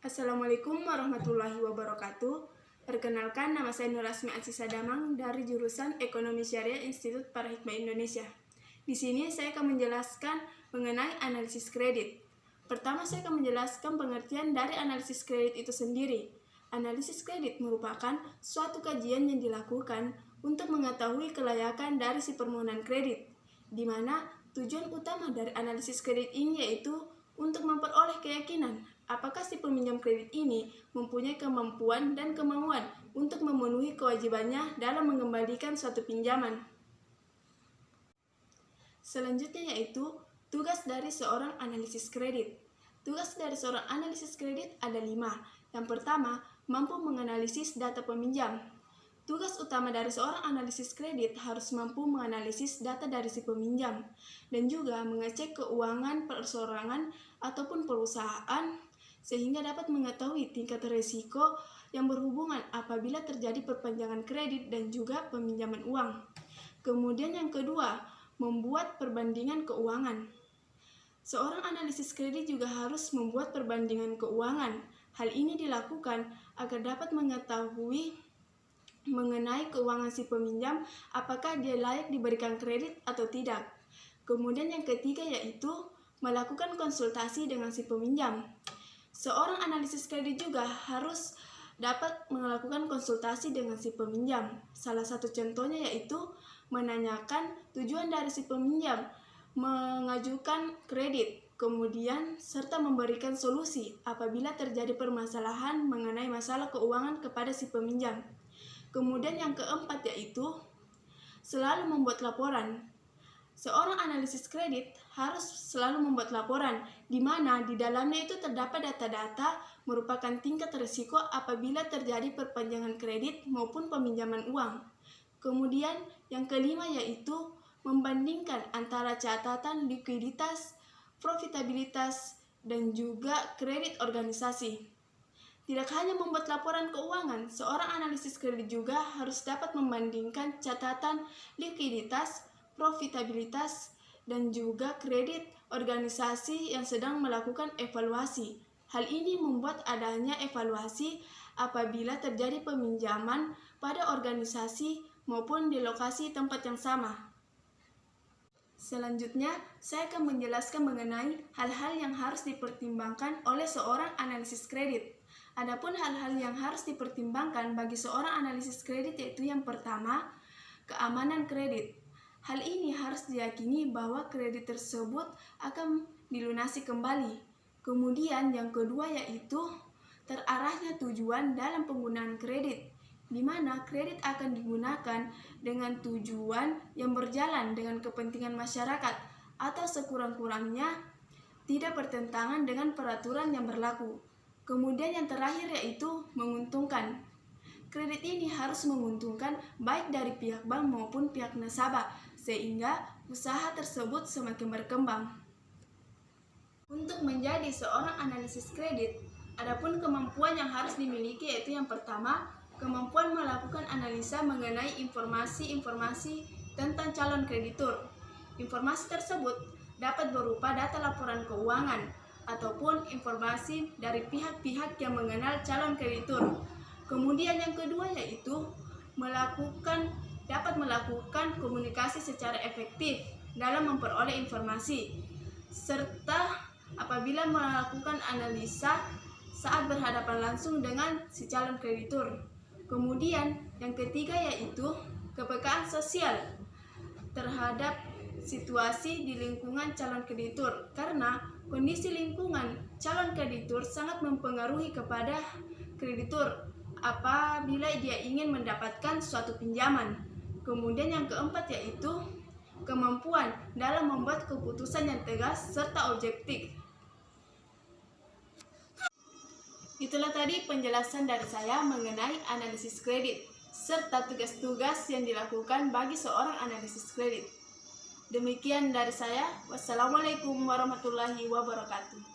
Assalamualaikum warahmatullahi wabarakatuh. Perkenalkan, nama saya Nur Asmi Aziza Damang dari jurusan Ekonomi Syariah Institut Parahikmah Indonesia. Di sini saya akan menjelaskan mengenai analisis kredit. Pertama, saya akan menjelaskan pengertian dari analisis kredit itu sendiri. Analisis kredit merupakan suatu kajian yang dilakukan untuk mengetahui kelayakan dari si permohonan kredit, di mana tujuan utama dari analisis kredit ini yaitu untuk memperoleh keyakinan apakah si peminjam kredit ini mempunyai kemampuan dan kemauan untuk memenuhi kewajibannya dalam mengembalikan suatu pinjaman. Selanjutnya yaitu tugas dari seorang analisis kredit. Tugas dari seorang analisis kredit ada 5. Yang pertama, mampu menganalisis data peminjam. Tugas utama dari seorang analisis kredit harus mampu menganalisis data dari si peminjam dan juga mengecek keuangan perseorangan ataupun perusahaan sehingga dapat mengetahui tingkat risiko yang berhubungan apabila terjadi perpanjangan kredit dan juga peminjaman uang. Kemudian yang kedua, membuat perbandingan keuangan. Seorang analisis kredit juga harus membuat perbandingan keuangan. Hal ini dilakukan agar dapat mengetahui mengenai keuangan si peminjam, apakah dia layak diberikan kredit atau tidak. Kemudian yang ketiga yaitu melakukan konsultasi dengan si peminjam. Seorang analisis kredit juga harus dapat melakukan konsultasi dengan si peminjam. Salah satu contohnya yaitu menanyakan tujuan dari si peminjam mengajukan kredit, kemudian serta memberikan solusi apabila terjadi permasalahan mengenai masalah keuangan kepada si peminjam. Kemudian yang keempat yaitu selalu membuat laporan. Seorang analisis kredit harus selalu membuat laporan, di mana di dalamnya itu terdapat data-data merupakan tingkat risiko apabila terjadi perpanjangan kredit maupun peminjaman uang. Kemudian yang kelima yaitu membandingkan antara catatan likuiditas, profitabilitas, dan juga kredit organisasi. Tidak hanya membuat laporan keuangan, seorang analisis kredit juga harus dapat membandingkan catatan likuiditas, profitabilitas, dan juga kredit organisasi yang sedang melakukan evaluasi. Hal ini membuat adanya evaluasi apabila terjadi peminjaman pada organisasi maupun di lokasi tempat yang sama. Selanjutnya, saya akan menjelaskan mengenai hal-hal yang harus dipertimbangkan oleh seorang analisis kredit. Adapun hal-hal yang harus dipertimbangkan bagi seorang analisis kredit yaitu yang pertama, keamanan kredit. Hal ini harus diyakini bahwa kredit tersebut akan dilunasi kembali. Kemudian yang kedua yaitu terarahnya tujuan dalam penggunaan kredit, di mana kredit akan digunakan dengan tujuan yang berjalan dengan kepentingan masyarakat atau sekurang-kurangnya tidak bertentangan dengan peraturan yang berlaku. Kemudian yang terakhir yaitu menguntungkan. Kredit ini harus menguntungkan baik dari pihak bank maupun pihak nasabah, sehingga usaha tersebut semakin berkembang. Untuk menjadi seorang analisis kredit, adapun kemampuan yang harus dimiliki yaitu yang pertama, kemampuan melakukan analisa mengenai informasi-informasi tentang calon kreditur. Informasi tersebut dapat berupa data laporan keuangan ataupun informasi dari pihak-pihak yang mengenal calon kreditur. Kemudian yang kedua yaitu dapat melakukan komunikasi secara efektif dalam memperoleh informasi, serta apabila melakukan analisa saat berhadapan langsung dengan si calon kreditur. Kemudian yang ketiga yaitu kepekaan sosial terhadap situasi di lingkungan calon kreditur, karena kondisi lingkungan calon kreditur sangat mempengaruhi kepada kreditur apabila dia ingin mendapatkan suatu pinjaman. Kemudian yang keempat yaitu kemampuan dalam membuat keputusan yang tegas serta objektif. Itulah tadi penjelasan dari saya mengenai analisis kredit serta tugas-tugas yang dilakukan bagi seorang analisis kredit. Demikian dari saya. Wassalamualaikum warahmatullahi wabarakatuh.